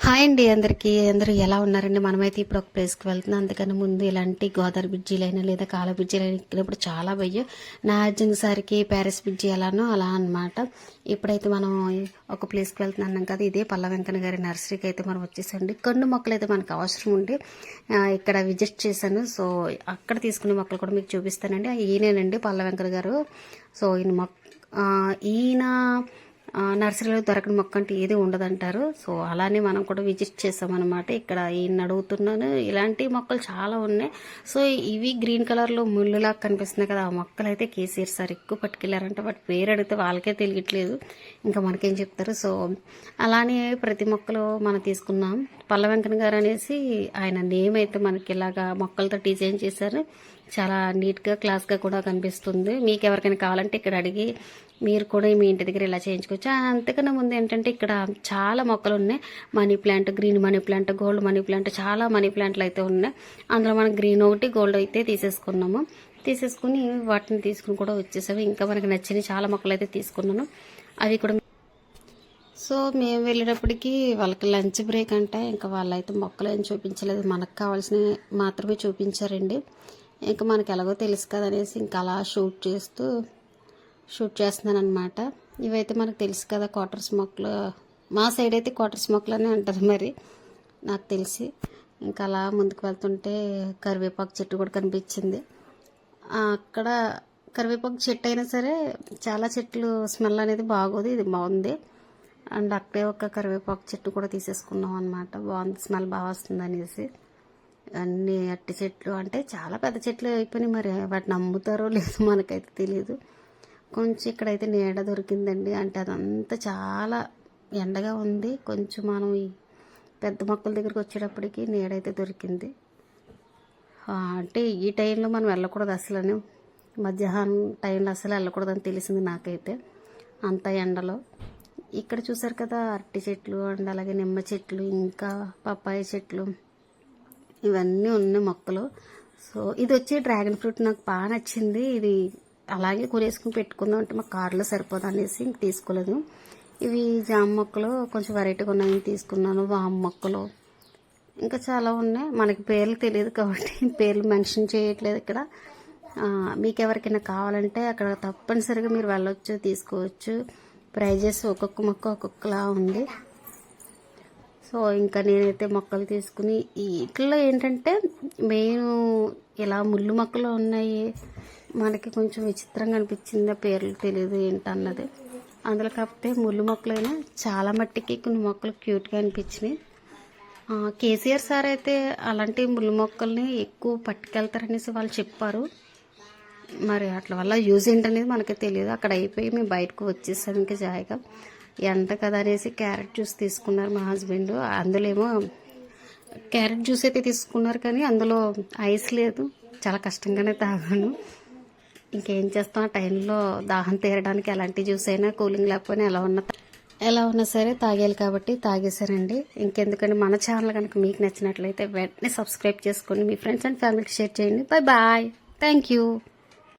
Hi అండి అందరూ ఎలా ఉన్నారండి? మనమైతే ఇప్పుడు ఒక ప్లేస్కి వెళ్తున్నాం. అందుకని ముందు ఇలాంటి గోదావరి బ్రిడ్జీలైనా లేదా కాల బ్రిడ్జీలైనా ఎక్కినప్పుడు చాలా భయం. నాగార్జున సార్కి ప్యారిస్ బ్రిడ్జి ఎలానో అలా అనమాట. ఇప్పుడైతే మనం ఒక ప్లేస్కి వెళ్తున్నాం కదా, ఇదే పల్ల వెంకన్న గారి నర్సరీకి అయితే మనం వచ్చేసండి. కొన్ని మొక్కలు అయితే మనకు అవసరం ఉండి ఇక్కడ విజిట్ చేశాను. సో అక్కడ తీసుకునే మొక్కలు కూడా మీకు చూపిస్తానండి. ఈయనేనండి పల్ల వెంకన్న గారు. సో ఈయన నర్సరీలో దొరకని మొక్క అంటే ఏది ఉండదంటారు. సో అలానే మనం కూడా విజిట్ చేసామన్నమాట. ఇక్కడ ఈయన అడుగుతున్నాను, ఇలాంటి మొక్కలు చాలా ఉన్నాయి. సో ఇవి గ్రీన్ కలర్లో ముళ్ళులాగా కనిపిస్తున్నాయి కదా, ఆ మొక్కలు అయితే కేసీఆర్ సార్ ఎక్కువ పట్టుకెళ్ళారంటే వాటి పేరు అడిగితే వాళ్ళకే తెలియట్లేదు, ఇంకా మనకేం చెప్తారు. సో అలానే ప్రతి మొక్కలు మనం తీసుకున్నాం. పల్ల వెంకన్న గారు అనేసి ఆయన నేమ్ అయితే మనకి ఇలాగా మొక్కలతో డిజైన్ చేశారు. చాలా నీట్గా క్లాస్గా కూడా కనిపిస్తుంది. మీకు ఎవరికైనా కావాలంటే ఇక్కడ అడిగి మీరు కూడా మీ ఇంటి దగ్గర ఇలా చేయించుకోవచ్చు. అంతకన్నా ముందు ఏంటంటే ఇక్కడ చాలా మొక్కలు ఉన్నాయి. Money plant, green money plant, gold money plant, చాలా మనీ ప్లాంట్లు అయితే ఉన్నాయి. అందులో మనం గ్రీన్ ఒకటి గోల్డ్ అయితే తీసేసుకుని వాటిని తీసుకుని కూడా వచ్చేసాము. ఇంకా మనకి నచ్చిన చాలా మొక్కలు అయితే తీసుకున్నాను. అవి కూడా సో మేము వెళ్ళేటప్పటికి వాళ్ళకి లంచ్ బ్రేక్ అంటే ఇంకా వాళ్ళైతే మొక్కలు ఏం చూపించలేదు, మనకు కావాల్సినవి మాత్రమే చూపించారండి. ఇంకా మనకి ఎలాగో తెలుసు కదా అనేసి ఇంకా అలా షూట్ చేస్తున్నాను అనమాట. ఇవైతే మనకు తెలుసు కదా క్వార్టర్స్ మొక్కలు, మా సైడ్ అయితే క్వార్టర్స్ మొక్కలు అని అంటారు మరి నాకు తెలిసి. ఇంకా అలా ముందుకు వెళ్తుంటే కరివేపాకు చెట్టు కూడా కనిపించింది. అక్కడ కరివేపాకు చెట్టు అయినా సరే చాలా చెట్లు స్మెల్ అనేది బాగోదు, ఇది బాగుంది. అండ్ అక్కడే ఒక కరివేపాకు చెట్టు కూడా తీసేసుకున్నాం అనమాట. బాగుంది, స్మెల్ బాగా వస్తుంది అనేసి. అన్ని అట్టి చెట్లు అంటే చాలా పెద్ద చెట్లు అయిపోయినాయి, మరి వాటిని అమ్ముతారో లేదో మనకైతే తెలియదు. కొంచెం ఇక్కడైతే నీడ దొరికిందండి. అంటే అదంతా చాలా ఎండగా ఉంది. కొంచెం మనం ఈ పెద్ద మొక్కల దగ్గరికి వచ్చేటప్పటికి నీడైతే దొరికింది. అంటే ఈ టైంలో మనం వెళ్ళకూడదు అసలు, మధ్యాహ్నం టైంలో అసలు వెళ్ళకూడదని తెలిసింది నాకైతే, అంత ఎండలో. ఇక్కడ చూసారు కదా అరటి చెట్లు అండ్ అలాగే నిమ్మ చెట్లు, ఇంకా పప్పాయ చెట్లు, ఇవన్నీ ఉన్నాయి మొక్కలు. సో ఇది వచ్చి డ్రాగన్ ఫ్రూట్ నాకు బాగా నచ్చింది. ఇది అలాగే కూరేసుకుని పెట్టుకుందాం అంటే మా కార్లో సరిపోదు అనేసి ఇంక తీసుకోలేదు. ఇవి జామ మొక్కలు కొంచెం వెరైటీగా ఉన్నాయి తీసుకున్నాను. వామ మొక్కలు ఇంకా చాలా ఉన్నాయి, మనకి పేర్లు తెలియదు కాబట్టి పేర్లు మెన్షన్ చేయట్లేదు ఇక్కడ. మీకు ఎవరికైనా కావాలంటే అక్కడ తప్పనిసరిగా మీరు వెళ్ళొచ్చు, తీసుకోవచ్చు. ప్రైజెస్ ఒక్కొక్క మొక్క ఒక్కొక్కలా ఉంది. సో ఇంకా నేనైతే మొక్కలు తీసుకుని ఇట్లా ఏంటంటే మెయిన్ ఇలా ముళ్ళు మొక్కలు ఉన్నాయి, మనకి కొంచెం విచిత్రంగా అనిపించింది, పేర్లు తెలియదు ఏంటన్నది. అందులో కాకపోతే ముళ్ళు మొక్కలైనా చాలా మట్టికి కొన్ని మొక్కలు క్యూట్గా అనిపించినాయి. కేసీఆర్ సార్ అయితే అలాంటి ముళ్ళు మొక్కల్ని ఎక్కువ పట్టుకెళ్తారనేసి వాళ్ళు చెప్పారు. మరి అట్ల వల్ల యూజ్ ఏంటనేది మనకి తెలియదు. అక్కడ అయిపోయి మేము బయటకు వచ్చేసాం ఇంకా జాయిగా. ఎండ కదా అనేసి క్యారెట్ జ్యూస్ తీసుకున్నారు మా హస్బెండ్. అందులో ఏమో క్యారెట్ జ్యూస్ అయితే తీసుకున్నారు కానీ అందులో ఐస్ లేదు, చాలా కష్టంగానే తాగాను. ఇంకేం చేస్తాం, ఆ టైంలో దాహం తీరడానికి ఎలాంటి జ్యూస్ అయినా కూలింగ్ లేకపోయినా ఎలా ఉన్నా సరే తాగేయాలి కాబట్టి తాగేశారండి. ఇంకెందుకంటే మన ఛానల్ కనుక మీకు నచ్చినట్లయితే వెంటనే సబ్స్క్రైబ్ చేసుకొని మీ ఫ్రెండ్స్ అండ్ ఫ్యామిలీకి షేర్ చేయండి. Bye, thank you.